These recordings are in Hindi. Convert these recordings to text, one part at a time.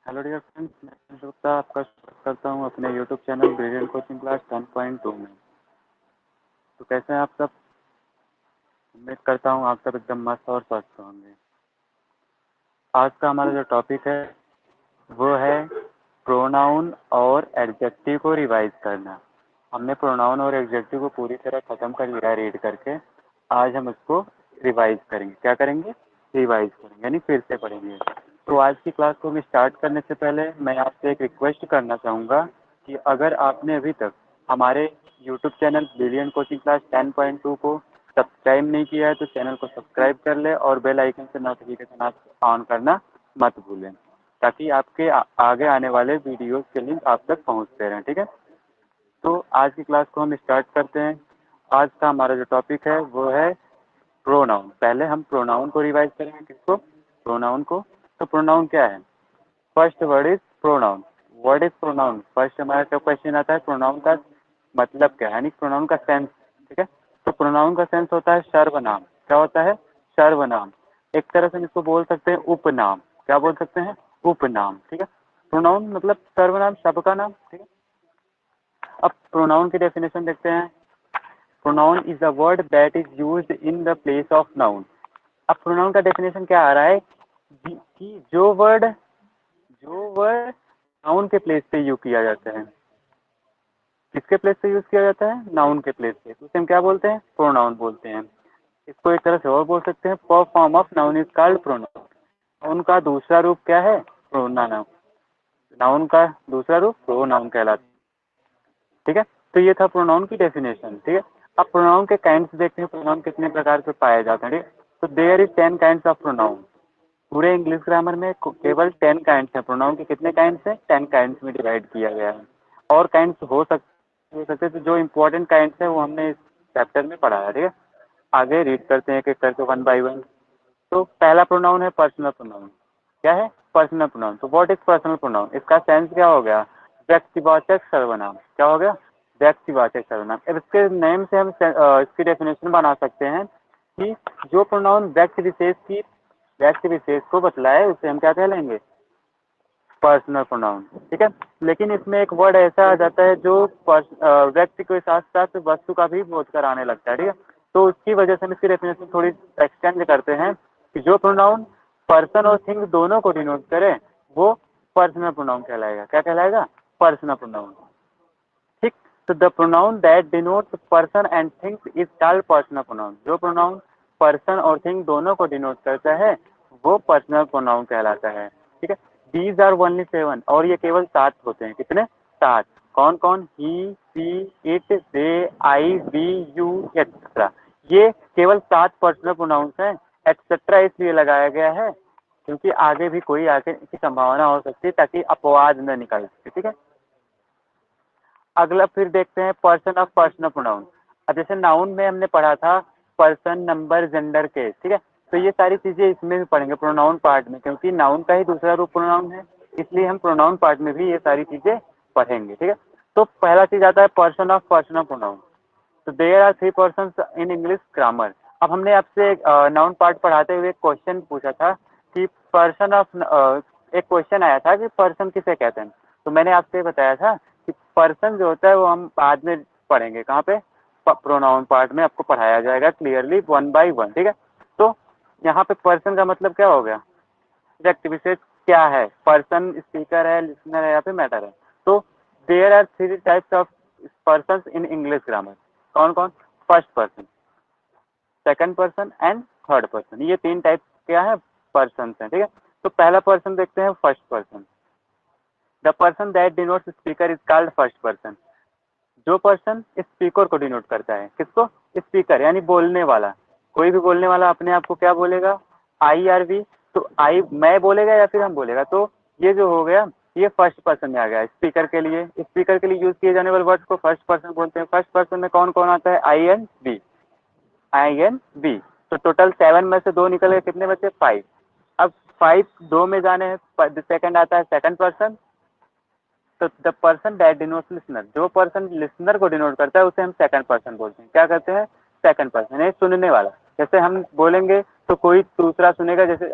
हेलो डियर फ्रेंड्स, मैं संजय गुप्ता आपका स्वागत करता हूं अपने YouTube channel brilliant coaching class 10.2 में। तो कैसे हैं आप सब? उम्मीद करता हूं आप सब एकदम मस्त और स्वस्थ होंगे। आज का हमारा जो टॉपिक है वो है प्रोनाउन और एडजेक्टिव को रिवाइज करना। हमने प्रोनाउन और एडजेक्टिव को पूरी तरह खत्म कर लिया रीड करके। आज हम उसको रिवाइज करेंगे। क्या करेंगे? रिवाइज करेंगे, यानी फिर से पढ़ेंगे। तो आज की क्लास को हम स्टार्ट करने से पहले मैं आपसे एक रिक्वेस्ट करना चाहूँगा कि अगर आपने अभी तक हमारे YouTube channel brilliant coaching class 10.2 को सब्सक्राइब नहीं किया है तो चैनल को सब्सक्राइब कर ले और बेल आइकन से नोटिफिकेशन ऑन करना मत भूलें, ताकि आपके आगे आने वाले वीडियोस के लिंक आप तक पहुंचते रहें। ठीक है, तो आज की क्लास को हम स्टार्ट करते हैं। आज का हमारा जो टॉपिक है वो है प्रोनाउन। पहले हम प्रोनाउन को रिवाइज करेंगे। किसको? प्रोनाउन को। तो प्रोनाउन क्या है? First word is pronoun. Word is pronoun. First हमारा क्या क्वेश्चन आता है? प्रोनाउन का मतलब क्या है, यानी प्रोनाउन का सेंस। ठीक है, तो प्रोनाउन का सेंस होता है सर्वनाम। क्या होता है? सर्वनाम। एक तरह से हम इसको बोल सकते हैं उपनाम। क्या बोल सकते हैं? उपनाम। ठीक है, प्रोनाउन मतलब सर्वनाम, सबका नाम। ठीक है, अब प्रोनाउन की डेफिनेशन देखते हैं। Pronoun is a word that is used in the place of noun. अब प्रोनाउन का डेफिनेशन क्या आ रहा है कि जो वर्ड नाउन के प्लेस पे यूज किया जाता है। किसके प्लेस पे यूज किया जाता है? नाउन के प्लेस पे। तो उसे हम क्या बोलते हैं? प्रोनाउन बोलते हैं। इसको एक तरह से और बोल सकते हैं, form of noun is called pronoun. Noun का दूसरा रूप क्या है? प्रोनाउन। नाउन का दूसरा रूप प्रोनाउन कहलाता है। ठीक है, तो ये था प्रोनाउन की डेफिनेशन। ठीक है, अब प्रोनाउन के काइंड्स देखते हैं। प्रोनाउन कितने प्रकार से पाए जाते हैं? ठीक है, तो there is 10 kinds of pronoun. पूरे इंग्लिश ग्रामर में केवल 10 काइंड्स हैं। प्रोनाउन के कितने काइंड्स हैं? 10 काइंड्स में डिवाइड किया गया है। और काइंड्स हो सकते तो जो इम्पोर्टेंट काइंड्स हैं वो हमने इस चैप्टर में पढ़ा है। ठीक है, आगे रीड करते हैं एक एक करके वन बाय वन। तो पहला प्रोनाउन है पर्सनल प्रोनाउन। क्या है? Personal pronoun. तो व्हाट इज पर्सनल प्रोनाउन? इसका सेंस क्या हो गया? व्यक्तिवाचक सर्वनाम। क्या हो गया? व्यक्तिवाचक सर्वनाम। अब इसके नेम से हम इसकी डेफिनेशन बना सकते हैं कि जो प्रोनाउन व्यक्ति विशेष को बतलाए उसे हम क्या कह लेंगे? Personal pronoun. ठीक है, लेकिन इसमें एक वर्ड ऐसा आ जाता है जो व्यक्ति के साथ साथ वस्तु का भी बोध कराने लगता है। ठीक है, तो उसकी वजह से हम इसकी डेफिनेशन थोड़ी एक्सटेंड करते हैं कि जो प्रोनाउन पर्सन और थिंग दोनों को डिनोट करे वो पर्सनल प्रोनाउन कहलाएगा। क्या कहलाएगा? Personal pronoun. ठीक, तो the pronoun that denotes person and things is called personal pronoun. जो प्रोनाउन पर्सन और थिंग दोनों को डिनोट करता है वो पर्सनल प्रोनाउन कहलाता है। ठीक है, दीज आर ओनली 7 और ये केवल 7 होते हैं। कितने? 7। कौन कौन? He, she, it, they, I, we, you, etcetera. ये केवल 7 पर्सनल प्रोनाउंस हैं। एक्सेट्रा इसलिए लगाया गया है क्योंकि आगे भी कोई आगे की संभावना हो सकती है ताकि अपवाद न निकल सके। ठीक है, अगला फिर देखते हैं पर्सन ऑफ पर्सनल प्रोनाउन। अब जैसे नाउन में हमने पढ़ा था पर्सन, नंबर, जेंडर, केस। ठीक है, तो ये सारी चीजें इसमें भी पढ़ेंगे प्रोनाउन पार्ट में, क्योंकि नाउन का ही दूसरा रूप प्रोनाउन है, इसलिए हम प्रोनाउन पार्ट में भी ये सारी चीजें पढ़ेंगे। ठीक है, तो पहला चीज आता है पर्सन ऑफ पर्सनल प्रोनाउन। तो there are 3 person in English grammar. अब हमने आपसे नाउन पार्ट पढ़ाते हुए एक क्वेश्चन पूछा था कि पर्सन ऑफ एक क्वेश्चन आया था कि पर्सन किसे कहते हैं। तो मैंने आपसे बताया था कि पर्सन जो होता है वो हम बाद में पढ़ेंगे। कहाँ पे? प्रोनाउन पार्ट में आपको पढ़ाया जाएगा क्लियरली वन बाय वन। ठीक है, तो यहाँ पे पर्सन का मतलब क्या हो गया? व्यक्ति विशेष। क्या है? पर्सन स्पीकर है, लिसनर है या फिर मैटर है। तो there are 3 types of person in English grammar. कौन कौन? First person, second person and third person. ये 3 टाइप क्या है? पर्सन है। ठीक है, तो पहला पर्सन देखते हैं, first person. The person that denotes speaker is called first person. जो पर्सन स्पीकर को डिनोट करता है। किसको? स्पीकर, यानी बोलने वाला। कोई भी बोलने वाला अपने आप को क्या बोलेगा? I or we. तो आई मैं बोलेगा या फिर हम बोलेगा। तो ये जो हो गया ये फर्स्ट पर्सन में आ गया। स्पीकर के लिए यूज किए जाने वाले वर्ड्स को फर्स्ट पर्सन बोलते हैं। फर्स्ट पर्सन में कौन कौन आता है? I N B. I N B. तो टोटल 7 में से 2 निकल गए, कितने बचे? 5। अब 5 2 में जाने हैं, सेकंड आता है सेकंड पर्सन। तो the person that denotes listener, जो पर्सन लिसनर को डिनोट करता है उसे हम सेकंड पर्सन बोलते हैं। क्या कहते हैं? सेकंड पर्सन, यानी सुनने वाला। जैसे हम बोलेंगे तो कोई दूसरा सुनेगा, जैसे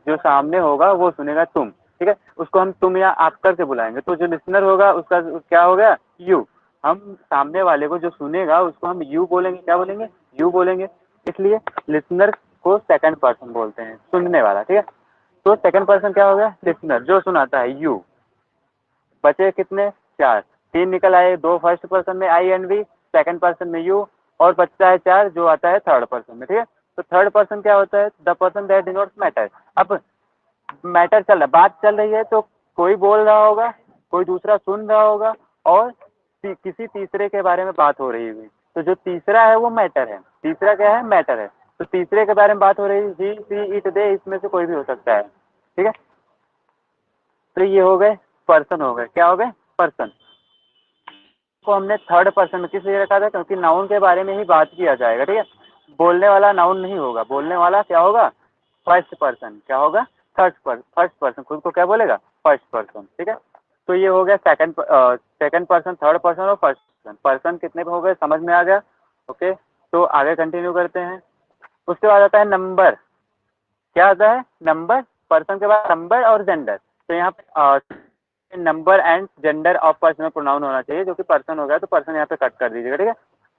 जो सामने होगा वो सुनेगा तुम। ठीक है, उसको हम तुम या आप करके बुलाएंगे, तो जो लिसनर होगा उसका क्या होगा, यू। हम सामने वाले को जो सुनेगा उसको हम यू बोलेंगे, क्या बोलेंगे, यू बोलेंगे। इसलिए लिसनर को सेकंड पर्सन बोलते हैं, सुनने वाला, ठीक है। तो सेकंड पर्सन क्या हो गया, लिसनर, जो सुनाता है यू। बचे कितने, 4, 3 निकल आए, 2 फर्स्ट पर्सन में आई एंड वी, सेकंड पर्सन में यू, और बचता है 4 जो आता है थर्ड पर्सन में, ठीक है। तो थर्ड पर्सन क्या होता है, the person that denotes matter. अब मैटर चल रहा, बात चल रही है, तो कोई बोल रहा होगा, कोई दूसरा सुन रहा होगा, और किसी तीसरे के बारे में बात हो रही होगी, तो जो तीसरा है वो मैटर है। तीसरा क्या है, मैटर है। तो तीसरे के बारे में बात हो रही है, ही सी इट दे, इसमें से कोई भी हो सकता है, ठीक है। तो ये हो गए पर्सन, हो गए, क्या हो गए, पर्सन। को हमने थर्ड पर्सन में किस लिए रखा था, क्योंकि नाउन के बारे में ही बात किया जाएगा, ठीक है। बोलने वाला नाउन नहीं होगा, बोलने वाला क्या होगा, फर्स्ट पर्सन, क्या होगा, फर्स्ट पर्सन, खुद को क्या बोलेगा, फर्स्ट पर्सन, ठीक है। तो ये हो गया सेकंड पर्सन, थर्ड पर्सन और फर्स्ट पर्सन। पर्सन कितने हो गए, समझ में आ गया, ओके। तो आगे कंटिन्यू करते हैं। उसके बाद आता है नंबर। क्या आता है, नंबर। पर्सन के बाद नंबर और जेंडर। तो यहाँ पे number and gender of personal pronoun होना चाहिए, जो कि पर्सन हो गया, तो पर्सन यहाँ पे कट कर दीजिएगा, ठीक है।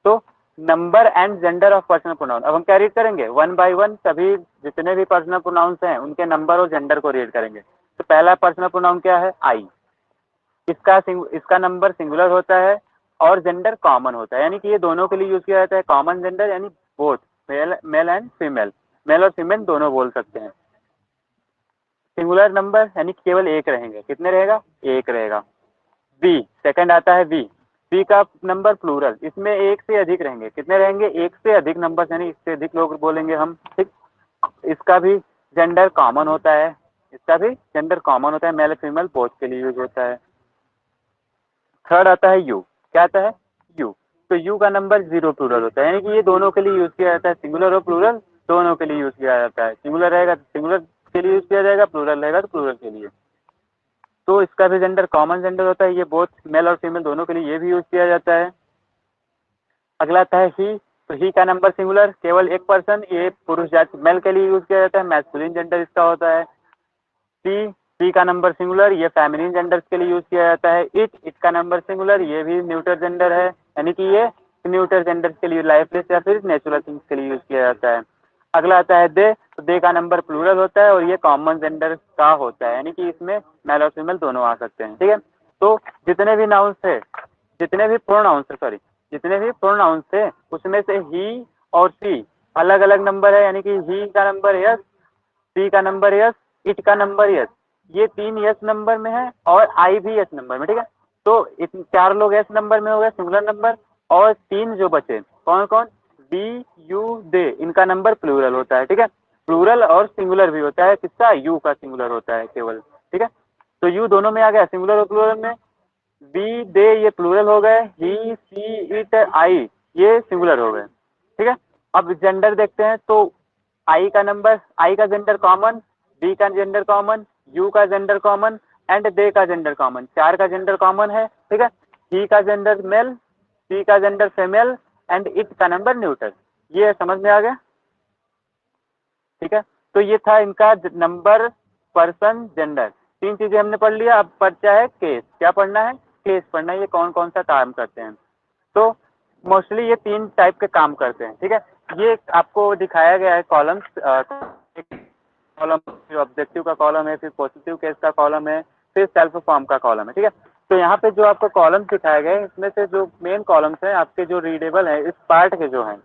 तो number and gender of personal pronoun, अब हम क्या रीड करेंगे, 1 बाय 1 सभी जितने भी पर्सनल प्रोनाउंस हैं उनके नंबर और जेंडर को रीड करेंगे। तो पहला पर्सनल प्रोनाउन क्या है, आई। इसका नंबर सिंगुलर होता है और जेंडर कॉमन होता है, यानी कि ये दोनों के लिए यूज किया जाता है, कॉमन जेंडर, यानी both male and female, male और फीमेल दोनों बोल सकते हैं। सिंगुलर नंबर यानी केवल एक रहेंगे, कितने रहेगा, एक रहेगा। वी, सेकंड आता है वी। वी का नंबर प्लूरल, इसमें एक से अधिक रहेंगे, कितने रहेंगे, एक से अधिक नंबर, यानी इससे अधिक लोग बोलेंगे हम, ठीक। इसका भी जेंडर कॉमन होता है, इसका भी जेंडर कॉमन होता है, मेल फीमेल बोथ के लिए यूज होता है। थर्ड आता है यू। क्या आता है, यू। तो यू का नंबर 0 प्लूरल होता है, यानी कि ये दोनों के लिए यूज किया जाता है, सिंगुलर और प्लूरल दोनों के लिए यूज किया जाता है। सिंगुलर रहेगा तो सिंगुलर के लिए यूज किया जाएगा, प्लूरल रहेगा तो प्लूरल के लिए। तो इसका भी जेंडर कॉमन जेंडर होता है, ये बोथ मेल और फीमेल दोनों के लिए ये भी यूज किया जाता है। अगला आता है ही। तो ही का नंबर सिंगुलर, केवल एक पर्सन, ये पुरुष जाति मेल के लिए यूज किया जाता है, मैस्कुलिन जेंडर इसका होता है। सी का नंबर सिंगुलर, ये फेमिनिन जेंडर के लिए यूज किया जाता है। इट का नंबर सिंगुलर, ये भी न्यूटर जेंडर है, यानी कि ये न्यूटर जेंडर के लिए लाइफलेस या फिर नेचुरल थिंग्स के लिए यूज किया जाता है। अगला आता है दे। तो दे का नंबर प्लूरल होता है और ये कॉमन जेंडर का होता है, यानी कि इसमें मेल और फीमेल दोनों आ सकते हैं, ठीक है। तो जितने भी नाउन्स थे, जितने भी प्रोनाउंस थे, सॉरी, जितने भी प्रोनाउंस थे उसमें से ही और सी अलग अलग नंबर है, यानी कि ही का नंबर यस, सी का नंबर यस, इट का नंबर यस, ये 3 यस नंबर में है और आई भी यस नंबर में, ठीक है। तो 4 लोग यस नंबर में हो गए सिंगुलर नंबर, और 3 जो बचे कौन कौन, डी यू दे, इनका नंबर प्लूरल होता है, ठीक है। प्लूरल और सिंगुलर भी होता है, किसका, यू का सिंगुलर होता है केवल, ठीक है। तो यू दोनों में आ गया, सिंगुलर और प्लूरल में। वी दे ये प्लूरल हो गए, ही सी इट आई ये सिंगुलर हो गए, ठीक है। अब जेंडर देखते हैं, तो आई का नंबर, आई का जेंडर कॉमन, बी का जेंडर कॉमन, यू का जेंडर कॉमन एंड दे का जेंडर कॉमन, 4 का जेंडर कॉमन है, ठीक है। ही का जेंडर मेल, सी का जेंडर फीमेल एंड इट का नंबर न्यूट्रल। ये समझ में आ गया, ठीक है। तो ये था इनका नंबर, पर्सन, जेंडर, 3 चीजें हमने पढ़ लिया। अब पर्चा है केस, क्या पढ़ना है, केस पढ़ना है, ये कौन कौन सा काम करते हैं। तो मोस्टली ये 3 टाइप के काम करते हैं, ठीक है। ये आपको दिखाया गया है कॉलम्स, कॉलम ऑब्जेक्टिव का कॉलम है, फिर पॉजिटिव केस का कॉलम है, फिर सेल्फ फॉर्म का कॉलम है, ठीक है। तो यहाँ पे जो आपको कॉलम्स दिखाए गए इसमें से जो मेन कॉलम्स हैं आपके जो रीडेबल हैं इस पार्ट के जो हैं,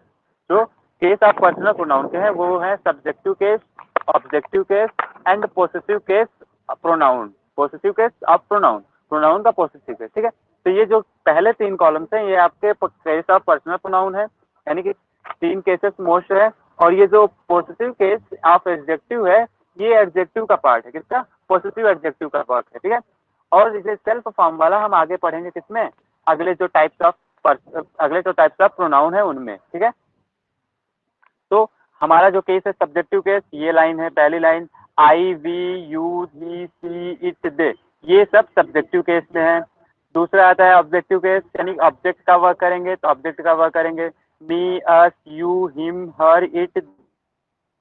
जो केस ऑफ पर्सनल प्रोनाउन के हैं वो है subjective case, objective case and possessive case pronoun, possessive case of pronoun, pronoun का पोसेसिव केस, ठीक है। तो ये जो पहले 3 कॉलम्स हैं ये आपके केस ऑफ पर्सनल प्रोनाउन है, यानी कि 3 केसेस मोस्ट है। और ये जो पोसेसिव केस ऑफ एडजेक्टिव है ये एडजेक्टिव का पार्ट है, किसका, पोसेसिव एडजेक्टिव का पार्ट है, ठीक है। और इसे सेल्फ फॉर्म वाला हम आगे पढ़ेंगे किसमें, अगले जो टाइप्स ऑफ प्रोनाउन है उनमें, ठीक है। तो हमारा जो केस है सब्जेक्टिव केस, ये लाइन है पहली line, I we you he she it they, ये सब सब्जेक्टिव केस में है। दूसरा आता है ऑब्जेक्टिव केस, यानी ऑब्जेक्ट का वर्क करेंगे, तो ऑब्जेक्ट का वर्क करेंगे me us you him her it,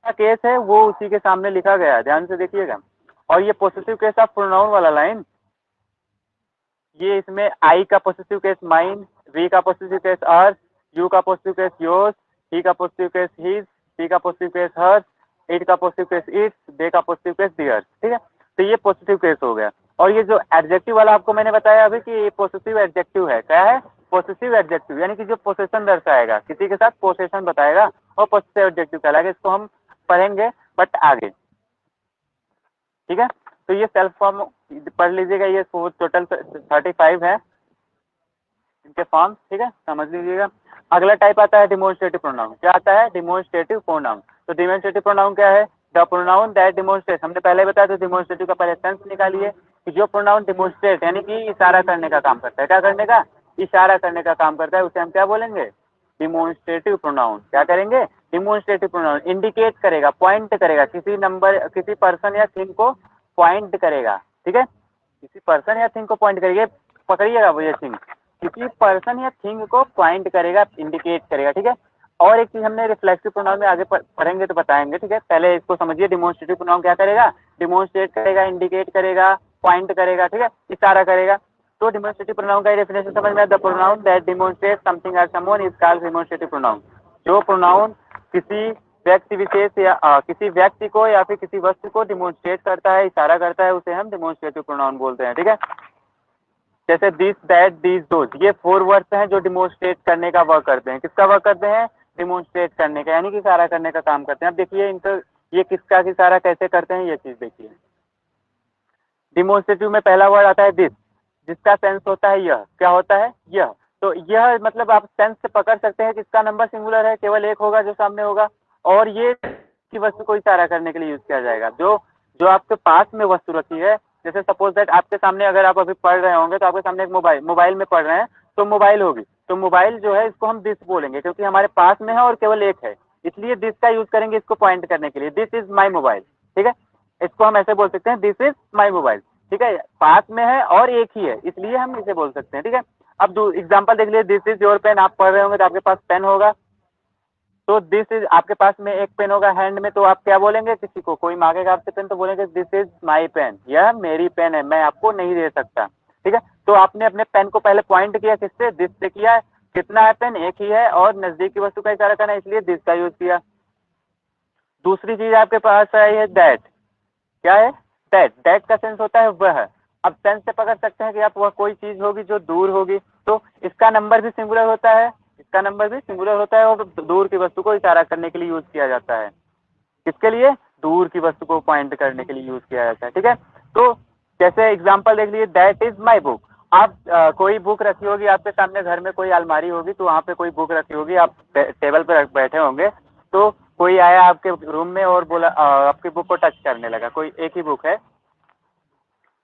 case है वो उसी के सामने लिखा गया है, ध्यान से देखिएगा। और ये पोसेसिव केस ऑफ प्रोनाउन वाला लाइन, ये इसमें आई का पोसेसिव केस माइन, वी का पोसेसिव केस अर्स, यू का पोसेसिव केस योर्स, ही का पोसेसिव केस हिज, सी का पोसेसिव केस हर्स, इट का पोसेसिव केस इट्स, दे का पोसेसिव केस दियर्स। ठीक है, तो ये पोसेसिव केस हो गया। और ये जो एडजेक्टिव वाला आपको मैंने बताया अभी कि ये पोसेसिव एडजेक्टिव है, क्या है? पोसेसिव एडजेक्टिव, यानी कि जो पोसेशन दर्शाएगा, किसी के साथ पोसेशन बताएगा और पोसेसिव एडजेक्टिव कहलाएगा। इसको हम पढ़ेंगे बट आगे। ठीक है, तो ये सेल्फ फॉर्म पढ़ लीजिएगा, ये टोटल 35 है इनके फॉर्म। ठीक है, समझ लीजिएगा। अगला टाइप आता है डिमोन्स्ट्रेटिव प्रोनाउन। क्या आता है? Demonstrative pronoun. तो डिमोन्स्ट्रेटिव प्रोनाउन क्या है? द प्रोनाउन दैट डिमोन्स्ट्रेट, हमने पहले बताया तो डिमोन्स्ट्रेटिव का पहले सेंस निकालिए कि जो प्रोनाउन डिमोन्स्ट्रेट यानी कि इशारा करने का काम करता है। क्या करने का? इशारा करने का काम करता है, उसे हम क्या बोलेंगे? Demonstrative pronoun. क्या करेंगे? Demonstrative pronoun. इंडिकेट करेगा, पॉइंट करेगा, किसी नंबर, किसी पर्सन या थिंग को पॉइंट करेगा। ठीक है, किसी पर्सन या थिंग को पॉइंट करेगा, पकड़िएगा वो ये थिंग, किसी पर्सन या थिंग को पॉइंट करेगा, इंडिकेट करेगा। ठीक है, और एक चीज हमने रिफ्लेक्सिव प्रोनाउन में आगे पढ़ेंगे तो बताएंगे। ठीक है, पहले इसको समझिए। डिमोन्स्ट्रेटिव प्रोनाउन क्या करेगा? डिमोन्स्ट्रेट करेगा, इंडिकेट करेगा, पॉइंट करेगा। ठीक है, इशारा करेगा। तो डिमोन्स्ट्रेटिव प्रोनाउन का डेफिनेशन समझ में आया। The pronoun that demonstrate something और someone is called demonstrative pronoun. जो प्रोनाउन किसी व्यक्ति विशेष या किसी व्यक्ति को या फिर किसी वस्तु को डिमोन्स्ट्रेट करता है, इशारा करता है, उसे हम डिमोन्स्ट्रेटिव प्रोनाउन बोलते हैं। ठीक है, जैसे दिस, दैट, दीज, दोज, ये 4 वर्ड्स हैं जो डिमोन्स्ट्रेट करने का वर्क करते हैं। किसका वर्क करते हैं? डिमोन्स्ट्रेट करने का, यानी कि इशारा करने का काम करते हैं। अब देखिए इनका ये किसका इशारा कैसे करते हैं, ये चीज देखिए। डिमोन्स्ट्रेटिव में पहला वर्ड आता है दिस, जिसका सेंस होता है यह। क्या होता है? यह। तो यह मतलब आप सेंस से पकड़ सकते हैं कि इसका नंबर सिंगुलर है, केवल एक होगा जो सामने होगा, और ये की वस्तु को इशारा करने के लिए यूज किया जाएगा। जो जो आपके पास में वस्तु रखी है, जैसे सपोज दैट आपके सामने, अगर आप अभी पढ़ रहे होंगे तो आपके सामने एक मोबाइल में पढ़ रहे हैं, तो मोबाइल होगी, तो मोबाइल जो है इसको हम दिस बोलेंगे क्योंकि हमारे पास में है और केवल एक है, इसलिए दिस का यूज करेंगे इसको पॉइंट करने के लिए। This is my mobile. ठीक है, इसको हम ऐसे बोल सकते हैं, दिस इज माई मोबाइल। ठीक है, पास में है और एक ही है, इसलिए हम इसे बोल सकते हैं। ठीक है, अब एग्जाम्पल देख लीजिए। दिस इज योर पेन, आप पढ़ रहे होंगे तो आपके पास पेन होगा, तो दिस इज, आपके पास में एक पेन होगा हैंड में, तो आप क्या बोलेंगे? किसी को कोई मांगेगा आपसे पेन तो बोलेंगे दिस इज माई पेन, यह मेरी पेन है, मैं आपको नहीं दे सकता। ठीक है, तो आपने अपने पेन को पहले पॉइंट किया, किससे? दिस से किया। कितना है पेन? एक ही है, और नजदीक की वस्तु का इशारा करना है, इसलिए दिस का यूज किया। दूसरी चीज आपके पास आई है दैट। क्या है? दैट। दैट का सेंस होता है वह। अब सेंस से पकड़ सकते हैं कि आप वह कोई चीज होगी जो दूर होगी, तो इसका नंबर भी सिंगुलर होता है, इसका नंबर भी सिंगुलर होता है, और दूर की वस्तु को इशारा करने के लिए यूज किया जाता है। किसके लिए? दूर की वस्तु को पॉइंट करने के लिए यूज किया जाता है। ठीक है, तो जैसे एग्जाम्पल देख लीजिए, दैट इज माई बुक। आप कोई बुक रखी होगी आपके सामने, घर में कोई अलमारी होगी तो वहाँ पे कोई बुक रखी होगी, आप टेबल पे बैठे होंगे, तो कोई आया आपके रूम में और बोला आपकी बुक को टच करने लगा, कोई एक ही बुक है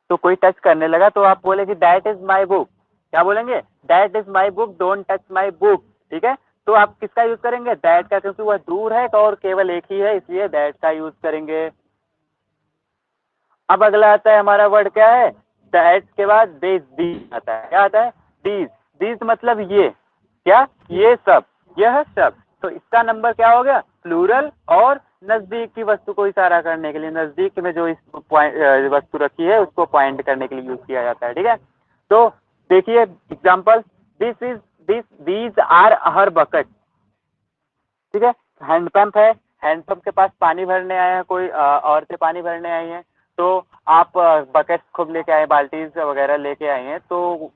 तो कोई टच करने लगा, तो आप बोले कि दैट इज माई बुक। क्या बोलेंगे? That is my book, don't touch my book. ठीक है, तो आप किसका यूज करेंगे? दैट का, क्योंकि वह दूर है और केवल एक ही है, इसलिए दैट का यूज करेंगे। अब अगला आता है हमारा वर्ड, क्या है? दैट के बाद दिस, दीज आता है। क्या आता है? दीज। दीज मतलब ये। क्या? ये सब, यह सब। तो इसका नंबर क्या हो गया? प्लूरल, और नजदीक की वस्तु को इशारा करने के लिए, नजदीक में जो इस वस्तु रखी है उसको पॉइंट करने के लिए यूज किया जाता है। ठीक है, तो देखिए example, this is, this, these are her bucket. ठीक है, हैंडपंप है, हैंडपंप के पास पानी भरने आए हैं, कोई औरतें पानी भरने आई हैं, तो आप बकेट खूब लेके आए, बाल्टीज वगैरह लेके आए हैं, तो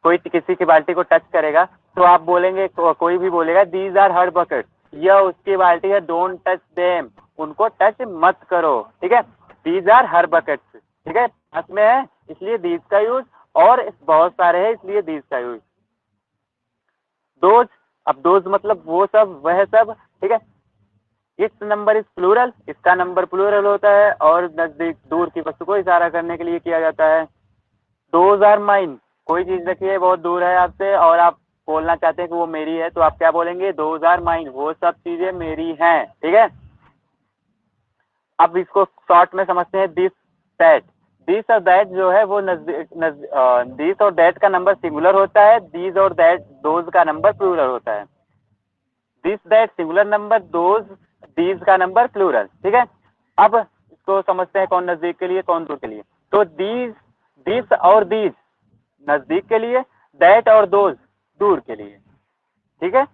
कोई किसी की बाल्टी को टच करेगा तो आप बोलेंगे, कोई भी बोलेगा दीज आर हर बकेट, यह उसकी बाल्टी है, डोंट टच देम, उनको टच मत करो। ठीक है, दीज आर हर बकेट। ठीक है, पास में है इसलिए दीज का यूज, और बहुत सारे हैं इसलिए दीज का यूज। दोज, अब दोज मतलब वो सब, वह सब। ठीक है, इस नंबर इज प्लूरल, इसका नंबर प्लूरल होता है, और नजदीक दूर की वस्तु को इशारा करने के लिए किया जाता है। दोज आर माइन, कोई चीज रखिए बहुत दूर है आपसे और आप बोलना चाहते हैं कि वो मेरी है, तो आप क्या बोलेंगे? दोज आर माइन, वो सब चीजें मेरी हैं। ठीक है, अब इसको शॉर्ट में समझते हैं। This, that. दिस और दैट जो है वो दिस और दैट का नंबर सिंगुलर होता है, दीज और दैट, दोज का नंबर प्लूरल होता है। This, that singular number, those, these का नंबर प्लूरल। ठीक है, अब इसको समझते हैं कौन नजदीक के लिए कौन दूर के लिए। तो दिस और दीज नजदीक के लिए, दैट और दोज दूर के लिए। ठीक है,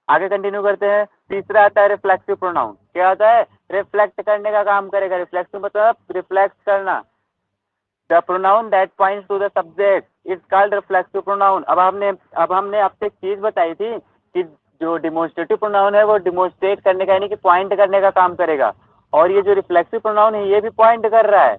आगे कंटिन्यू करते हैं। तीसरा आता है रिफ्लेक्सिव प्रोनाउन। क्या आता है? रिफ्लेक्ट करने का काम करेगा। रिफ्लेक्सिव मतलब रिफ्लेक्ट करना। The pronoun that points to the subject is called reflexive pronoun. अब हमने आपसे एक चीज बताई थी कि जो डिमोन्स्ट्रेटिव प्रोनाउन है वो डिमोन्स्ट्रेट करने का यानी कि पॉइंट करने का काम करेगा, और ये जो रिफ्लेक्सिव प्रोनाउन है ये भी पॉइंट कर रहा है।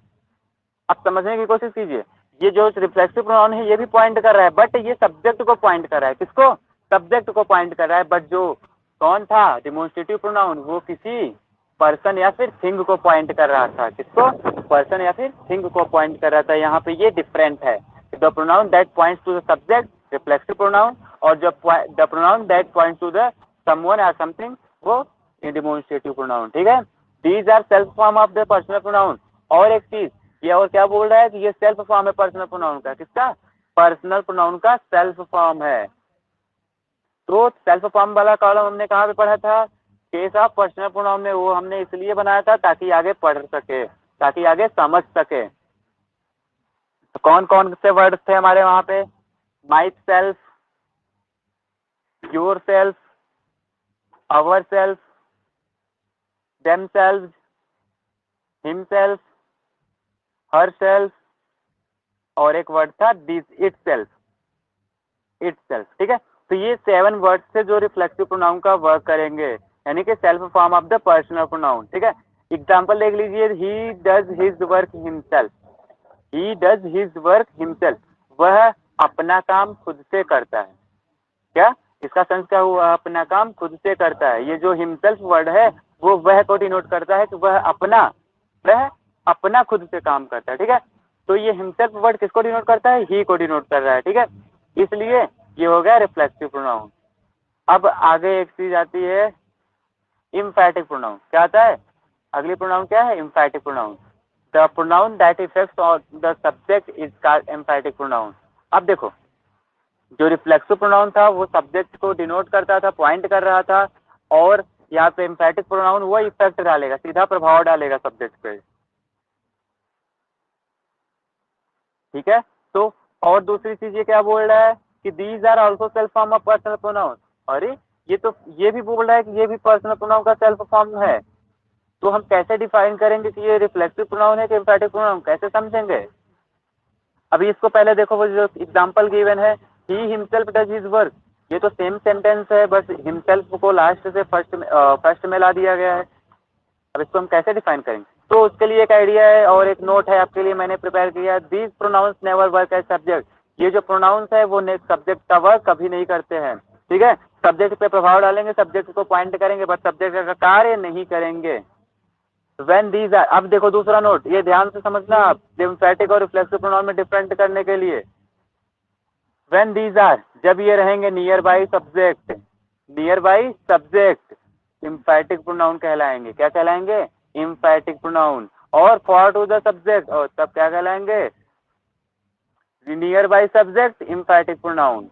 अब समझने की कोशिश कीजिए, ये जो रिफ्लेक्सिव प्रोनाउन है ये भी पॉइंट कर रहा है, बट ये सब्जेक्ट को पॉइंट कर रहा है। किसको? सब्जेक्ट को पॉइंट कर रहा है। बट जो कौन था डिमोन्स्ट्रेटिव प्रोनाउन, वो किसी पर्सन या फिर थिंग को पॉइंट कर रहा था। किसको? पर्सन या फिर थिंग को पॉइंट कर रहा था। यहाँ पे ये डिफरेंट है। The pronoun that points to the subject reflexive pronoun, और जो the pronoun that points to the someone और समथिंग वो डिमोन्स्ट्रेटिव प्रोनाउन। ठीक है, these are self form of the personal pronoun. और एक चीज ये और क्या बोल रहा है कि ये सेल्फ फॉर्म है पर्सनल प्रोनाउन का। किसका? पर्सनल प्रोनाउन का सेल्फ फॉर्म है। तो सेल्फ फॉर्म वाला कॉलम हमने कहाँ पे पढ़ा था? केस ऑफ पर्सनल प्रोनाउन में। वो हमने इसलिए बनाया था ताकि आगे पढ़ सके, ताकि आगे समझ सके। तो कौन कौन से वर्ड थे हमारे वहां पे? My self, your self, our self, them self, him self, her self, और एक वर्ड था दिस इट सेल्फ। ठीक है, तो ये 7 वर्ड से जो रिफ्लेक्सिव प्रोनाउन का वर्क करेंगे, यानी कि self form of the personal pronoun. ठीक है, एग्जांपल देख लीजिए। He does his work himself. He does his work himself, वह अपना काम खुद से करता है। क्या इसका सेंस क्या हुआ? अपना काम खुद से करता है। ये जो हिमसेल्फ वर्ड है वो वह को डिनोट करता है कि वह अपना खुद से काम करता है। ठीक है, तो ये हिमसेल्फ वर्ड किसको डिनोट करता है? ही को डिनोट कर रहा है। ठीक है, इसलिए ये हो गया रिफ्लेक्सिव प्रोनाउन। अब आगे एक चीज आती है इम्फैटिक प्रोनाउन। क्या आता है? अगली प्रोनाउन क्या है? Emphatic pronoun. The pronoun that effects on the subject is called emphatic pronoun. अब देखो, जो रिफ्लेक्सिव प्रोनाउन था वो सब्जेक्ट को डिनोट करता था, पॉइंट कर रहा था, और यहाँ पे एम्फैटिक प्रोनाउन वो इफेक्ट डालेगा, सीधा प्रभाव डालेगा सब्जेक्ट पे। ठीक है, तो और दूसरी चीज ये क्या बोल रहा है कि these are also self form of personal pronoun. अरे ये भी बोल रहा है कि ये भी पर्सनल प्रोनाउन का सेल्फ फॉर्म है। तो हम कैसे डिफाइन करेंगे कि ये रिफ्लेक्सिव प्रोनाउन है कि एम्फैटिक प्रोनाउन, कैसे समझेंगे? अभी इसको पहले देखो, वो जो एग्जांपल गिवन है he himself does his work, ये तो सेम सेंटेंस है, बस हिमसेल्फ को लास्ट से फर्स्ट में ला दिया गया है। अब इसको हम कैसे डिफाइन करेंगे? तो उसके लिए एक आइडिया है और एक नोट है आपके लिए, मैंने प्रिपेयर किया। These pronouns never work as subject. ये जो प्रोनाउंस है वो सब्जेक्ट का वर्क कभी नहीं करते हैं। ठीक है, सब्जेक्ट पे प्रभाव डालेंगे, सब्जेक्ट को पॉइंट करेंगे, बट सब्जेक्ट का कार्य नहीं करेंगे। When these are, अब देखो दूसरा नोट, ये ध्यान से समझना आप एम्फैटिक और रिफ्लेक्सिव प्रोनाउन में डिफरेंट करने के लिए। When these are, जब ये रहेंगे near by subject, near by subject emphatic pronoun कहलाएंगे। क्या कहलाएंगे? Emphatic pronoun. और फॉर टू द सब्जेक्ट, और तब क्या कहलाएंगे? Near by subject emphatic pronoun,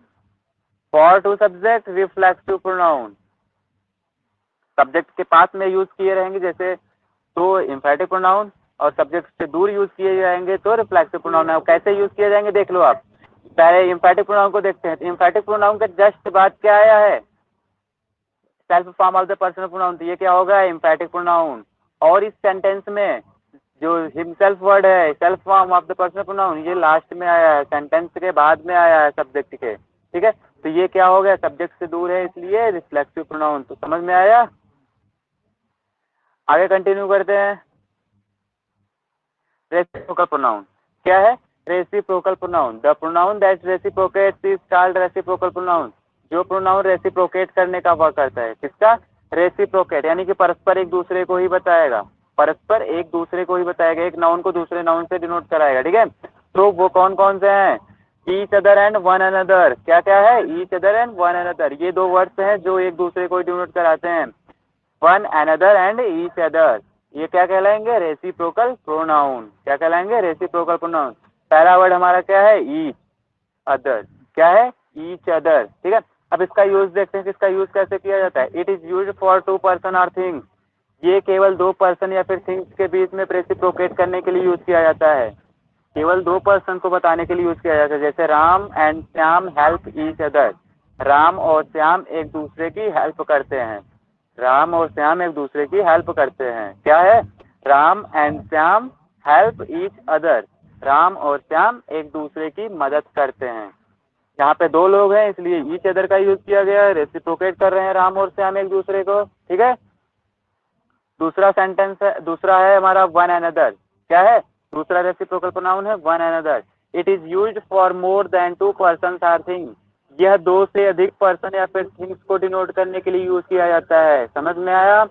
for to subject reflexive pronoun. Subject के पास में यूज किए रहेंगे जैसे तो एम्फैटिक प्रोनाउन, और सब्जेक्ट से दूर यूज किए जाएंगे तो रिफ्लेक्सिव प्रोनाउन है। कैसे यूज किए जाएंगे देख लो आप। पहले एम्फैटिक प्रोनाउन को देखते हैं। तो एम्फैटिक प्रोनाउन के जस्ट बाद क्या आया है? Self form of the personal pronoun. तो ये क्या होगा? एम्फैटिक प्रोनाउन। और इस सेंटेंस में जो हिमसेल्फ वर्ड है self form of the personal pronoun, ये लास्ट में आया है, सेंटेंस के बाद में आया है सब्जेक्ट के। ठीक है, तो ये क्या हो गया? सब्जेक्ट से दूर है इसलिए रिफ्लेक्सिव प्रोनाउन। तो समझ में आया? आगे कंटिन्यू करते हैं। रेसिप्रोकल प्रोनाउन क्या है? Reciprocal pronoun. The pronoun that reciprocates is called reciprocal pronoun. जो प्रोनाउन रेसिप्रोकेट करने का वर्क करता है। किसका? रेसिप्रोकेट, यानी कि परस्पर एक दूसरे को ही बताएगा, परस्पर एक दूसरे को ही बताएगा, एक नाउन को दूसरे नाउन से डिनोट कराएगा। ठीक है, तो वो कौन कौन से हैं? Each other and one another. क्या क्या है? Each other and one another, ये दो वर्ड्स हैं जो एक दूसरे को डिनोट कराते हैं। One another and each other, ये क्या कहलाएंगे? Reciprocal pronoun. क्या कहलाएंगे? Reciprocal pronoun. पहला वर्ड हमारा क्या है? Each other. क्या है? Each other. ठीक है, अब इसका यूज देखते हैं कि इसका यूज कैसे किया जाता है। It is used for two person और थिंग्स। ये केवल दो पर्सन या फिर थिंग्स के बीच में रेसिप्रोकेट करने के लिए यूज किया जाता है, केवल दो पर्सन को बताने के लिए यूज किया जाता है। जैसे Ram and Shyam help each other, Ram और श्याम एक दूसरे की हेल्प करते हैं, राम और श्याम एक दूसरे की हेल्प करते हैं। क्या है? Ram and Shyam help each other, Ram और श्याम एक दूसरे की मदद करते हैं। यहाँ पे दो लोग हैं इसलिए ईच अदर का यूज किया गया है, रेसिप्रोकेट कर रहे हैं राम और श्याम एक दूसरे को। ठीक है, दूसरा सेंटेंस है, दूसरा है हमारा वन अनदर। क्या है? दूसरा रेसिप्रोकल प्रोनाउन है one another. It is used for more than two person or things, यह दो से अधिक पर्सन या फिर थिंग्स को डिनोट करने के लिए यूज किया जाता है। समझ में आया?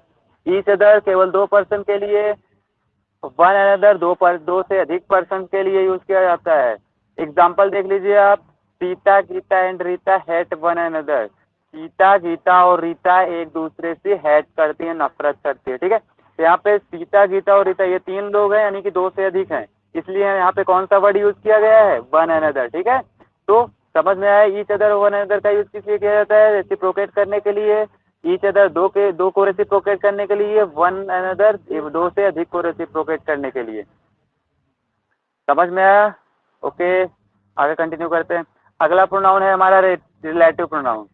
ईच अदर केवल दो पर्सन के लिए, वन अनदर दो से अधिक पर्सन के लिए यूज किया जाता है। एग्जाम्पल देख लीजिए आप, Sita Gita and Rita hate one another, Sita Gita और रीता एक दूसरे से हेट करती है, नफरत करती है। ठीक है, तो यहाँ पे सीता गीता और रीता ये तीन लोग हैं, यानी कि दो से अधिक हैं, इसलिए यहाँ पे कौन सा वर्ड यूज किया गया है? One another. ठीक है, तो समझ में आया ईच अदर वन अनदर का यूज किस लिए किया जाता है? रेसिप्रोकेट करने के लिए। ईच अदर दो को रेसिप्रोकेट करने के लिए, वन अनदर दो से अधिक को रेसिप्रोकेट करने के लिए। समझ में आया? ओके, आगे कंटिन्यू करते हैं। अगला प्रोनाउन है हमारा रिलेटिव प्रोनाउन।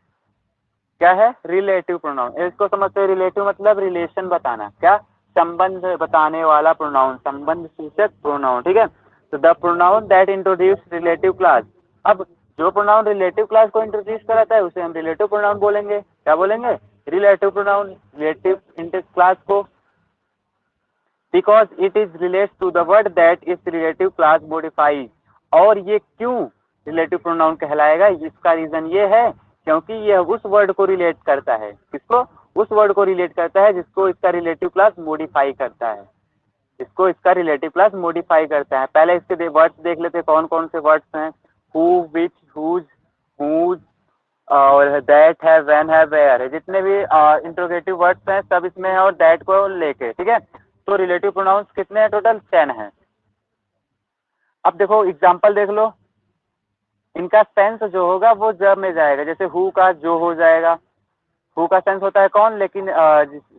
क्या है? Relative pronoun. इसको समझते हैं, रिलेटिव मतलब रिलेशन बताना, क्या? संबंध बताने वाला प्रोनाउन, संबंध सूचक प्रोनाउन। ठीक है, तो the pronoun that introduce relative clause. अब जो प्रोनाउन रिलेटिव क्लास को इंट्रोड्यूस कराता है उसे हम रिलेटिव प्रोनाउन बोलेंगे। क्या बोलेंगे? रिलेटिव प्रोनाउन, रिलेटिव क्लास को, because it is relates to the word that इस रिलेटिव क्लास मॉडिफाई। और ये क्यों रिलेटिव प्रोनाउन कहलाएगा? इसका रीजन ये है क्योंकि यह उस वर्ड को रिलेट करता है, किसको? उस वर्ड को रिलेट करता है जिसको इसका रिलेटिव क्लास मॉडिफाई करता है, इसको इसका रिलेटिव क्लास मॉडिफाई करता है। पहले इसके वर्ड्स देख लेते हैं, कौन कौन से वर्ड्स हैं। हु, विच, हुज, हुज और दैट है, व्हेन है, वेयर है, जितने भी इंट्रोगेटिव वर्ड्स हैं सब इसमें है, और दैट को लेके। ठीक है, तो रिलेटिव प्रोनाउंस कितने हैं? टोटल 10 हैं। अब देखो एग्जांपल देख लो, इनका सेंस जो होगा वो जब में जाएगा। जैसे हु का जो हो जाएगा, हु का सेंस होता है कौन, लेकिन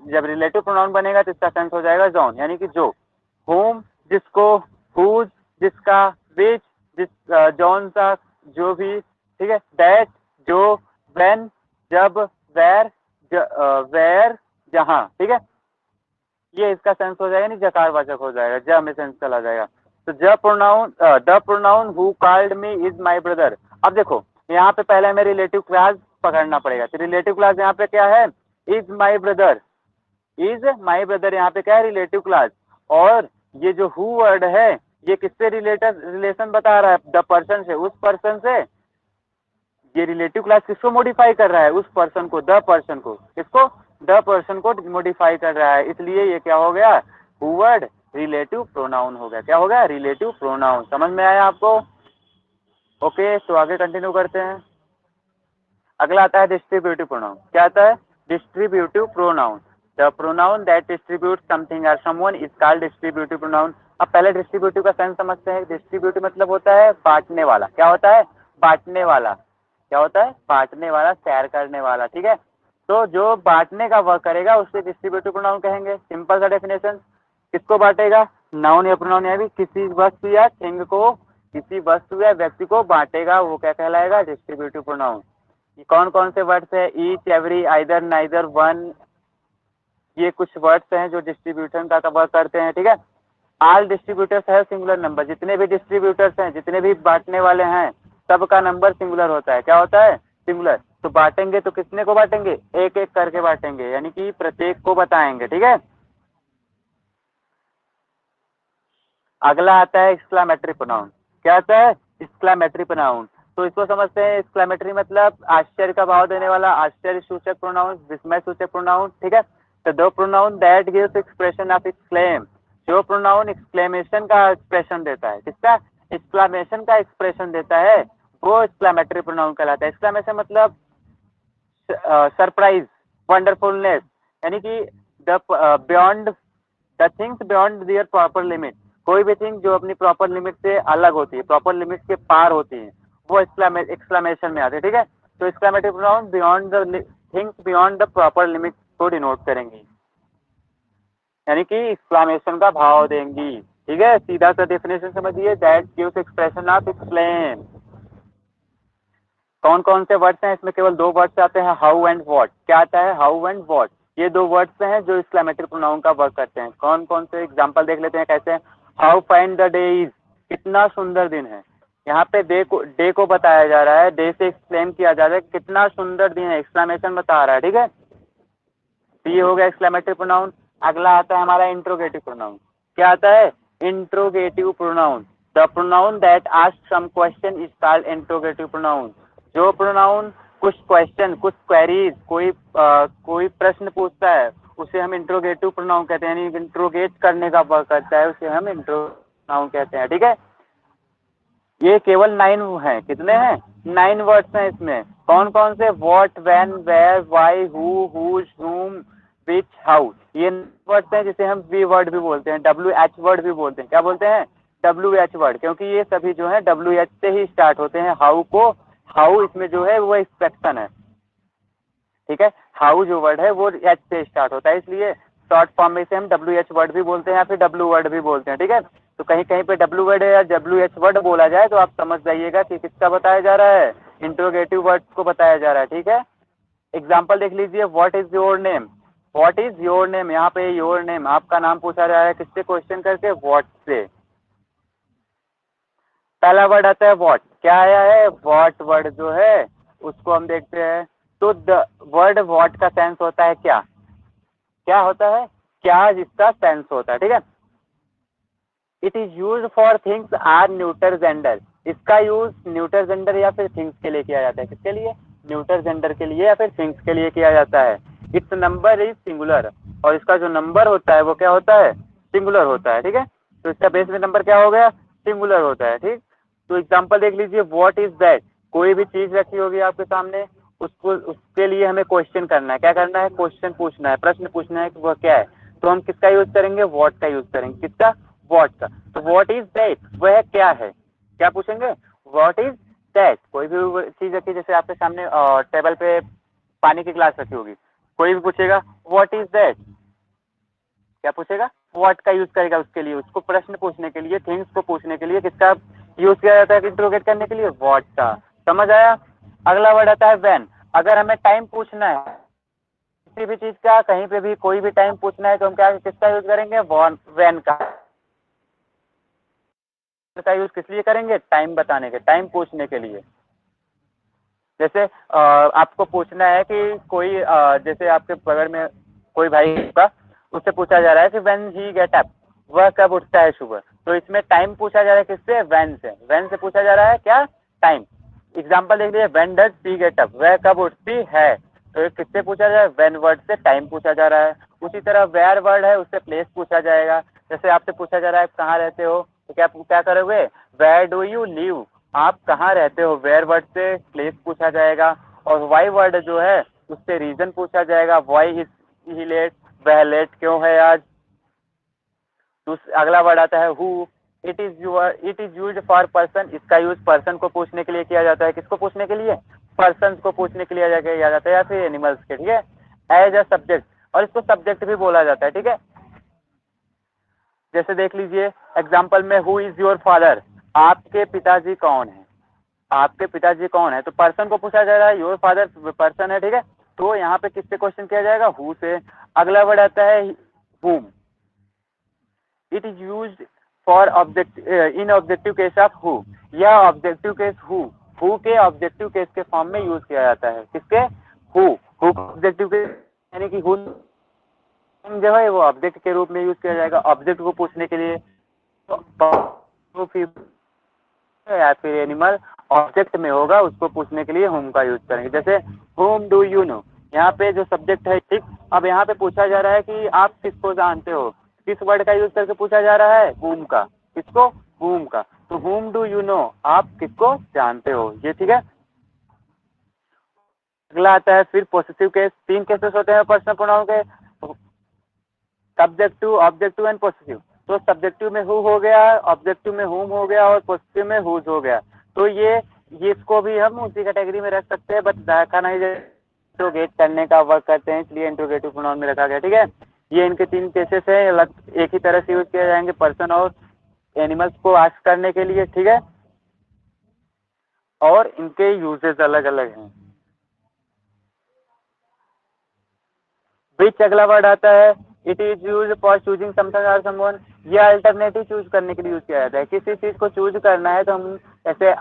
जब रिलेटिव प्रोनाउन बनेगा तो इसका सेंस हो जाएगा जॉन, यानी कि जो। होम जिसको, हुज जिसका, विच जॉन सा जो भी। ठीक है, दैट जो, व्हेन जब, वेयर वेयर जहाँ। ठीक है, ये इसका सेंस हो जाएगा, नहीं जकारवाचक हो जाएगा, ज में सेंस चला जाएगा। तो the pronoun who called me is my brother. अब देखो यहाँ पे पहले हमें रिलेटिव क्लास पकड़ना पड़ेगा। तो रिलेटिव क्लास यहाँ पे क्या है? Is my brother, is my brother यहाँ पे क्या है? Relative class. और ये जो हु वर्ड है ये किससे रिलेटेड रिलेशन बता रहा है? द पर्सन से, उस पर्सन से। ये रिलेटिव क्लास किसको मॉडिफाई कर रहा है? उस पर्सन को, द पर्सन को। किसको? द पर्सन को मॉडिफाई कर रहा है, इसलिए ये क्या हो गया? हु वर्ड रिलेटिव प्रोनाउन हो गया। क्या हो गया? Relative pronoun. समझ में आया आपको? ओके, तो आगे कंटिन्यू करते हैं। अगला आता है डिस्ट्रीब्यूटिव प्रोनाउन। क्या आता है? Distributive pronoun. The pronoun that distribute something और someone is called distributive pronoun. अब पहले डिस्ट्रीब्यूटिव का सेंस समझते हैं। डिस्ट्रीब्यूटिव मतलब होता है बांटने वाला। क्या होता है? बांटने वाला। क्या होता है? बांटने वाला, शेयर करने वाला। ठीक है, तो जो बांटने का वर्क करेगा उसे डिस्ट्रीब्यूटिव प्रोनाउन कहेंगे। सिंपल सा डेफिनेशन, किसको बांटेगा? नाउन या प्रोनाउन या भी किसी वस्तु या थिंग को, किसी वस्तु या व्यक्ति को बांटेगा, वो क्या कहलाएगा? Distributive pronoun. ये कौन कौन से वर्ड्स है? Each, every, either, neither, one, ये कुछ वर्ड्स हैं जो डिस्ट्रीब्यूशन का वर्क करते हैं। ठीक है, ऑल डिस्ट्रीब्यूटर्स है सिंगुलर नंबर। जितने भी डिस्ट्रीब्यूटर्स हैं, जितने भी बांटने वाले हैं, सबका नंबर सिंगुलर होता है। क्या होता है? सिंगुलर। तो बांटेंगे तो कितने को बांटेंगे? एक एक करके बांटेंगे, यानी कि प्रत्येक को बताएंगे। ठीक है, अगला आता है एक्सक्लामेटरी प्रोनाउन। क्या आता है? Exclamatory pronoun. तो इसको समझते हैं। एक्सक्लामेटरी मतलब आश्चर्य का भाव देने वाला, आश्चर्य सूचक प्रोनाउन, विस्मय सूचक प्रोनाउन। ठीक है, तो दो pronoun that gives expression of exclaim, जो प्रोनाउन एक्सक्लेमेशन का एक्सप्रेशन देता है, किसका? एक्सक्लामेशन का एक्सप्रेशन देता है, वो एक्सक्लामेटरी प्रोनाउन कहलाता है। एक्सक्लामेशन मतलब सरप्राइज, वंडरफुलनेस, यानी कि the beyond the things beyond their proper limit. कोई भी थिंग जो अपनी प्रॉपर लिमिट से अलग होती है, प्रॉपर लिमिट के पार होती है, वो एक्सक्लामेशन में आते हैं। ठीक है, तो exclamative pronoun beyond the things beyond the proper limit को डिनोट करेंगे। यानी कि एक्सक्लेमेशन का भाव देंगी। ठीक है, सीधा सा डेफिनेशन समझिए, that gives expression of explain. कौन कौन से वर्ड्स हैं इसमें? केवल दो वर्ड्स आते हैं, हाउ एंड व्हाट। क्या आता है? How and what. ये दो वर्ड्स हैं जो एक्सक्लेमेटरी प्रोनाउन का वर्क करते हैं। कौन कौन से एग्जांपल देख लेते हैं कैसे हैं। How fine the day is, कितना सुंदर दिन है। यहाँ पे डे को बताया जा रहा है, डे से एक्सप्लेन किया जा रहा है कितना सुंदर दिन है, एक्सक्लेमेशन बता रहा है। ठीक है, तो ये हो गया एक्सक्लेमेटरी प्रोनाउन। अगला आता है हमारा इंट्रोगेटिव प्रोनाउन। क्या आता है? Interrogative pronoun. The pronoun that ask some question is called interrogative pronoun. जो प्रोनाउन कुछ क्वेश्चन, कुछ क्वेरीज, कोई प्रश्न पूछता है, उसे हम इंट्रोगेटिव प्रोनाउन कहते हैं, यानी इंट्रोगेट करने का वर्क करता है, उसे हम इंट्रो प्रोनाउन कहते हैं। ठीक है, ये केवल 9 हैं। कितने हैं? 9 वर्ड्स हैं इसमें। कौन कौन से? What, when, where, why, who, whose, whom, which, how. ये वर्ड्स हैं जिसे हम वी वर्ड भी बोलते हैं, WH वर्ड भी बोलते हैं। क्या बोलते हैं? WH वर्ड, क्योंकि ये सभी जो है WH से ही स्टार्ट होते हैं। हाउ इसमें जो है वो एक्सपेक्शन है। ठीक है, हाउ जो वर्ड है वो H से स्टार्ट होता है, इसलिए शॉर्ट फॉर्म में इसे हम WH वर्ड भी बोलते हैं या फिर W वर्ड भी बोलते हैं। ठीक है, तो कहीं कहीं पे W वर्ड या WH वर्ड बोला जाए तो आप समझ जाइएगा कि किसका बताया जा रहा है, इंट्रोगेटिव वर्ड को बताया जा रहा है। ठीक है, एग्जाम्पल देख लीजिए, what is your name. What is your name, यहाँ पे योर नेम, आपका नाम पूछा जा रहा है किससे? क्वेश्चन करके, व्हाट से। पहला वर्ड आता है व्हाट। क्या आया है? व्हाट वर्ड जो है उसको हम देखते हैं, तो द वर्ड व्हाट का सेंस होता है क्या? क्या होता है? क्या, जिसका सेंस होता है। ठीक है, it is use for things or neuter gender. इसका यूज न्यूटर जेंडर या फिर थिंग्स के लिए किया जाता है। किसके लिए? न्यूटर जेंडर के लिए या फिर थिंग्स के लिए किया जाता है। इट्स नंबर इज सिंगुलर, और इसका जो नंबर होता है वो क्या होता है? सिंगुलर होता है। ठीक है, तो इसका बेस में नंबर क्या हो गया? सिंगुलर होता है। ठीक, तो एग्जाम्पल देख लीजिए, व्हाट इज दैट। कोई भी चीज रखी होगी आपके सामने, उसको उसके लिए हमें क्वेश्चन करना है। क्या करना है? क्वेश्चन पूछना है, प्रश्न पूछना है कि वह क्या है। तो हम किसका यूज करेंगे? व्हाट का यूज करेंगे। किसका? व्हाट का। तो व्हाट इज दैट, वह क्या है। क्या पूछेंगे? What is that. कोई भी चीज रखी, जैसे आपके सामने टेबल पे पानी की गिलास रखी होगी, कोई भी पूछेगा व्हाट इज दैट। क्या पूछेगा? व्हाट का यूज करेगा उसके लिए, उसको प्रश्न पूछने के लिए, थिंग्स को पूछने के लिए किसका यूज किया जाता है इंट्रोगेट करने के लिए? व्हाट का। समझ आया? अगला वर्ड आता है व्हेन। अगर हमें टाइम पूछना है किसी भी चीज का, कहीं पे भी कोई भी टाइम पूछना है, तो हम क्या किसका यूज करेंगे? व्हेन का यूज किस लिए करेंगे? टाइम बताने के, टाइम पूछने के लिए। जैसे आपको पूछना है कि कोई जैसे आपके बगल में कोई भाई का, उससे पूछा जा रहा है कि व्हेन ही गेट अप, वह कब उठता है सुबह। तो इसमें टाइम पूछा जा रहा है किससे? व्हेन से। व्हेन से पूछा जा रहा है क्या? टाइम। एग्जाम्पल देख लीजिए, when does she get up, वह कब उठती है। तो ये किससे पूछा जा रहा है? व्हेन वर्ड से टाइम पूछा जा रहा है। उसी तरह वेयर वर्ड है, उससे प्लेस पूछा जाएगा। जैसे आपसे पूछा जा रहा है कहाँ रहते हो, तो क्या क्या करोगे? वेयर डू यू लिव, आप कहाँ रहते हो। वेयर वर्ड से प्लेस पूछा जाएगा, और वाई वर्ड जो है उससे रीजन पूछा जाएगा। वाई इज ही लेट, वह लेट क्यों है आज। तो अगला वर्ड आता है who. It is use for person. इसका यूज पर्सन को पूछने के लिए किया जाता है। किसको पूछने के लिए? पर्सन को पूछने के लिए किया जाता है, या फिर एनिमल्स के। ठीक है, एज अ सब्जेक्ट, और इसको सब्जेक्ट भी बोला जाता है। ठीक है, जैसे देख लीजिए एग्जाम्पल में, हु इज योर फादर, आपके पिताजी कौन है। आपके पिताजी कौन है, तो पर्सन को पूछा जा रहा है, योर फादर पर्सन है। ठीक है, तो यहाँ पे किससे क्वेश्चन किया जाएगा? हु से। अगला वर्ड आता है whom। It is use for object in objective case of who. यह ऑब्जेक्टिव केस हु के ऑब्जेक्टिव केस के फॉर्म में यूज किया जाता है। किसके? हु ऑब्जेक्टिव केस, यानी कि हु जो है वो ऑब्जेक्ट के रूप में यूज किया जाएगा, ऑब्जेक्ट को पूछने के लिए। तो फिर या फिर एनिमल ऑब्जेक्ट में होगा, उसको पूछने के लिए हुम का यूज करेंगे। जैसे हुम डू यू नो, यहाँ पे जो सब्जेक्ट है। ठीक, अब यहाँ पे पूछा जा रहा है कि आप किसको जानते हो, किस वर्ड का यूज करके पूछा जा रहा है? हुम का। किसको? हुम का। तो हुम डू यू नो, आप किसको जानते हो। ये ठीक है, अगला आता है फिर पॉजिटिव केस। 3 केसेस होते हैं पर्सनल प्रोनाउन के, सब्जेक्टिव, ऑब्जेक्टिव एंड पॉजिटिव। तो सब्जेक्टिव में हु हो गया, ऑब्जेक्टिव में हुम हो गया, और पॉजिटिव में हुज हो गया। तो ये इसको भी हम उसी कैटेगरी में रख सकते हैं, बट देखा नहीं इंट्रोगेट करने का वर्क करते हैं, इसलिए इंट्रोगेटिव प्रोनाउन में रखा गया। ठीक है, ये इनके 3 केसेस हैं, अलग एक ही तरह से यूज किए जाएंगे पर्सन और एनिमल्स को आस्क करने के लिए, ठीक है, और इनके यूजेस अलग अलग हैं। विच अगला वर्ड आता है, it is use for choosing something और समवन, ये अल्टरनेटिव चूज करने के लिए यूज किया जाता है। किसी चीज को चूज करना है तो हम ऐसे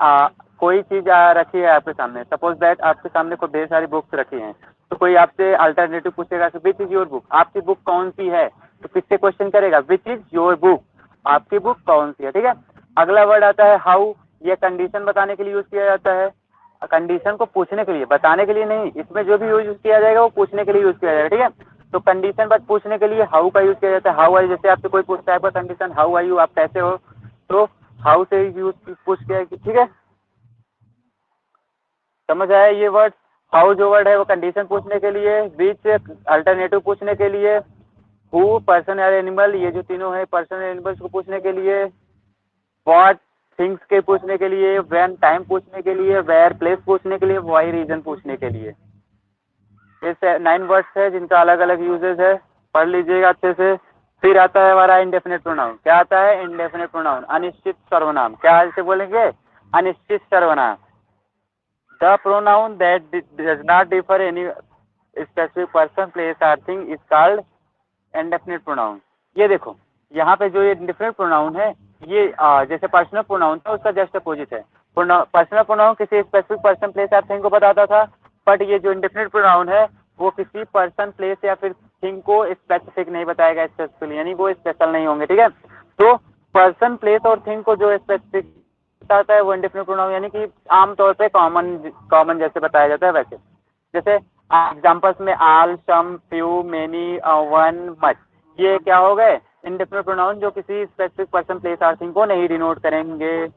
कोई चीज रखी है आपके सामने, सपोज दैट आपके सामने कोई ढेर सारी बुक्स रखी हैं, तो कोई आपसे अल्टरनेटिव पूछेगा कि विच इज योर बुक, आपकी बुक कौन सी है, तो किससे क्वेश्चन करेगा, विच इज योर बुक, आपकी बुक कौन सी है, ठीक है। अगला वर्ड आता है हाउ, ये कंडीशन बताने के लिए यूज किया जाता है, कंडीशन को पूछने के लिए, बताने के लिए नहीं, इसमें जो भी यूज किया जाएगा वो पूछने के लिए यूज किया जाएगा, ठीक है। तो कंडीशन बस पूछने के लिए हाउ का यूज किया जाता है। हाउ आई, जैसे आपसे कोई पूछता है आपका कंडीशन हाउ आर यू, आप कैसे हो, तो हाउ से यूज पूछ किया, ठीक है, समझ आया ये वर्ड। हाउ जो वर्ड है वो कंडीशन पूछने के लिए, विच अल्टरनेटिव पूछने के लिए, हु पर्सन और एनिमल, ये जो तीनों है पर्सन और एनिमल्स को पूछने के लिए, व्हाट थिंग्स के पूछने के लिए, व्हेन टाइम पूछने के लिए, वेयर प्लेस पूछने के लिए, व्हाई रीजन पूछने के लिए। ये 9 वर्ड्स है जिनका अलग अलग यूजेस है, पढ़ लीजिएगा अच्छे से। फिर आता है हमारा इंडेफिनिट प्रोनाउन। क्या आता है? इंडेफिनिट प्रोनाउन, अनिश्चित सर्वनाम। क्या ऐसे बोलेंगे? अनिश्चित सर्वनाम। The pronoun that does not differ any specific person place or thing is called indefinite pronoun. ये देखो यहाँ पे जो ये इंडेफिनिट प्रोनाउन है, ये जैसे पर्सनल प्रोनाउन था उसका जस्ट अपोजिट है। पर्सनल प्रोनाउन किसी specific person place or thing को बताता था, बट ये जो इंडेफिनिट प्रोनाउन है वो किसी पर्सन प्लेस या फिर थिंग को स्पेसिफिक नहीं बताएगा स्पेसिफिकली, यानी वो स्पेशल नहीं होंगे, ठीक है। तो पर्सन प्लेस और थिंग को जो स्पेसिफिक बताता है वो इंडेफिनिट प्रोनाउन, यानी कि आमतौर पे कॉमन जैसे बताया जाता है वैसे। जैसे एग्जाम्पल्स में आल, सम, फ्यू, मेनी, वन, मच, ये क्या हो गए? इंडेफिनिट प्रोनाउन जो किसी स्पेसिफिक पर्सन प्लेस और थिंग को नहीं डिनोट करेंगे।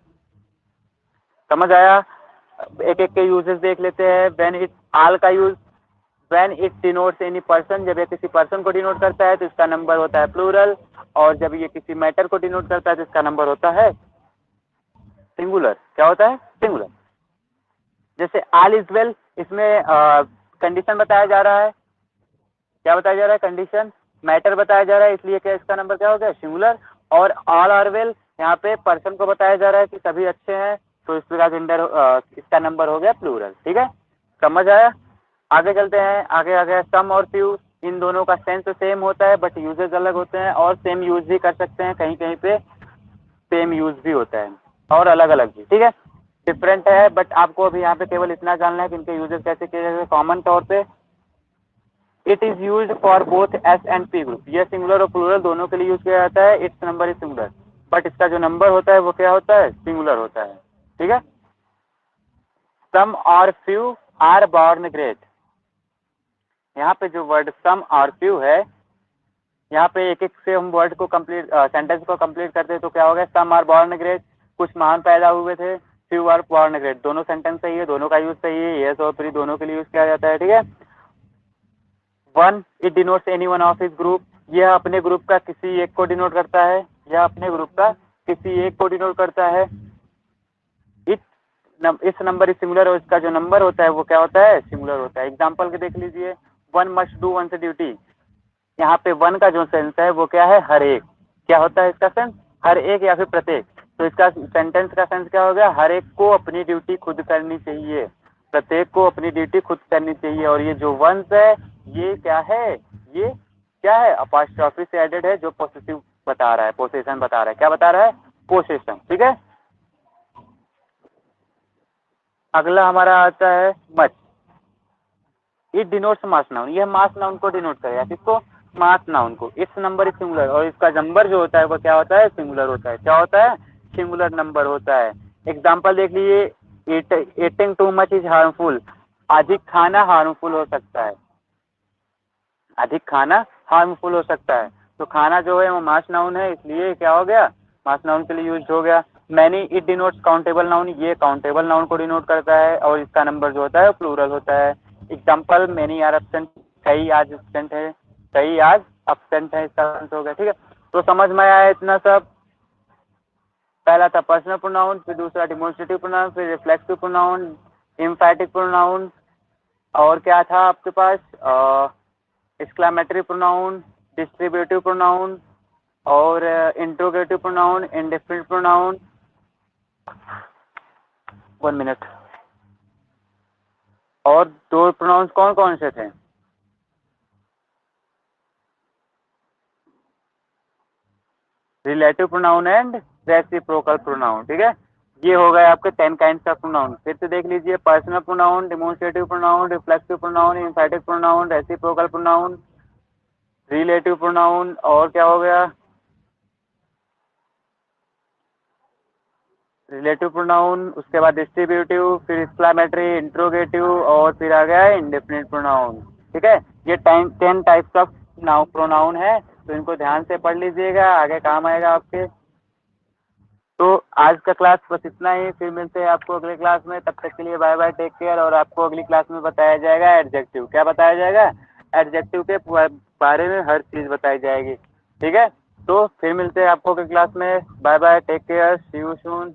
समझ आया? एक एक के यूजेस देख लेते हैं। व्हेन इट, आल का use when it denotes any person, जब ये किसी पर्सन को डिनोट करता है तो इसका नंबर होता है प्लूरल, और जब ये किसी मैटर को डिनोट करता है तो इसका नंबर होता है सिंगुलर। क्या होता है? सिंगुलर। जैसे ऑल इज वेल, इसमें कंडीशन बताया जा रहा है। क्या बताया जा रहा है? कंडीशन। मैटर बताया जा रहा है, इसलिए क्या इसका नंबर क्या हो गया? सिंगुलर। और ऑल आर वेल, यहाँ पे पर्सन को बताया जा रहा है कि सभी अच्छे हैं, तो इसका जेंडर इसका नंबर हो गया प्लूरल, ठीक है। समझ आया? आगे चलते हैं। आगे आ गया सम और फ्यू। इन दोनों का सेंस सेम होता है बट यूजेस अलग होते हैं, और सेम यूज भी कर सकते हैं, कहीं कहीं पे सेम यूज भी होता है और अलग अलग भी, ठीक है। डिफरेंट है, बट आपको अभी यहाँ पे केवल इतना जानना है कि इनके यूजेस कैसे किए जाते हैं। कॉमन तौर पे it is used for both S and P group, ये सिंगुलर और प्लूरल दोनों के लिए यूज किया जाता है। It's number is singular, but इसका जो नंबर होता है वो क्या होता है? सिंगुलर होता है, ठीक है। सम और फ्यू आर बॉर्न ग्रेट, यहाँ पे जो वर्ड सम और फ्यू है, यहाँ पे एक एक से हम वर्ड को कंप्लीट सेंटेंस को कंप्लीट करते हैं तो क्या हो गया? सम आर बॉर्न ग्रेट, कुछ महान पैदा हुए थे। फ्यू आर बॉर्न ग्रेट, दोनों सेंटेंस सही है, दोनों का यूज सही है, यस और प्री दोनों के लिए यूज किया जाता है, ठीक है। One, it denotes any one of his group, यह अपने ग्रुप का किसी एक को डिनोट करता है, यह अपने ग्रुप का किसी एक को डिनोट करता है। इट, इस नंबर इज सिंगुलर, और इसका जो नंबर होता है वो क्या होता है? सिंगुलर होता है। एग्जाम्पल के देख लीजिए, वन मस्ट डू वन से ड्यूटी, यहाँ पे वन का जो सेंस है वो क्या है? हर एक। क्या होता है इसका सेंस? हर एक या फिर प्रत्येक। तो इसका सेंटेंस का सेंस क्या हो गया? हर एक को अपनी ड्यूटी खुद करनी चाहिए, प्रत्येक को अपनी ड्यूटी खुद करनी चाहिए। और ये जो वंस है ये क्या है? ये क्या है? अपॉस्ट्रोफी से एडेड है, जो पोसेसिव बता रहा है, पोसेशन बता रहा है। क्या बता रहा है? पोसेशन, ठीक है। अगला हमारा आता है much. It denotes mass noun, यह मास नाउन को डिनोट करेगा। किसको? मास नाउन को। इट्स नंबर इज सिंगुलर, और इसका नंबर जो होता है वो क्या होता है? सिंगुलर होता है। क्या होता है? सिंगुलर नंबर होता है। एग्जाम्पल देख लीजिए, eating too much is harmful, अधिक खाना हार्मफुल हो सकता है, अधिक खाना हार्मफुल हो सकता है। तो खाना जो है वो मास नाउन है, इसलिए क्या हो गया? मास नाउन के लिए यूज हो गया। Many, it denotes countable noun, ये काउंटेबल नाउन को डिनोट करता है, और इसका नंबर जो होता है प्लूरल होता है। एग्जाम्पल, मैनी आर एब्सेंट, कई आज एब्सेंट है, कई आज एब्सेंट है, इसका आंसर हो गया, ठीक है। तो समझ में आया इतना सब? पहला था पर्सनल प्रोनाउन, फिर दूसरा डिमोन्स्ट्रेटिव प्रोनाउन, फिर रिफ्लेक्सिव प्रोनाउन, एम्फैटिक प्रोनाउन, और क्या था आपके पास? एक्सक्लेमेटरी प्रोनाउन, डिस्ट्रीब्यूटिव प्रोनाउन और interrogative pronoun, indefinite pronoun. 1 minute. और 2 प्रोनाउंस कौन कौन से थे? Relative pronoun and reciprocal pronoun. ठीक है, ये हो गए आपके 10 काइंड्स ऑफ प्रोनाउन। फिर से देख लीजिए, personal pronoun, demonstrative pronoun, reflexive pronoun, एम्फैटिक pronoun, reciprocal pronoun, relative pronoun, और क्या हो गया, रिलेटिव प्रोनाउन, उसके बाद डिस्ट्रीब्यूटिव, फिर एक्सक्लेमेटरी, इंट्रोगेटिव, और फिर आ गया इंडेफिनिट प्रोनाउन। ठीक है, ये 10 टाइप्स ऑफ प्रोनाउन है, तो इनको ध्यान से पढ़ लीजिएगा, आगे काम आएगा आपके। तो आज का क्लास बस इतना ही, फिर मिलते हैं आपको अगले क्लास में। तब तक के लिए बाय बाय, टेक केयर। और आपको अगली क्लास में बताया जाएगा एडजेक्टिव। क्या बताया जाएगा? एडजेक्टिव के बारे में हर चीज़ बताई जाएगी। ठीक है, तो फिर मिलते हैं आपको अगली क्लास में। Bye bye, take care, see you soon.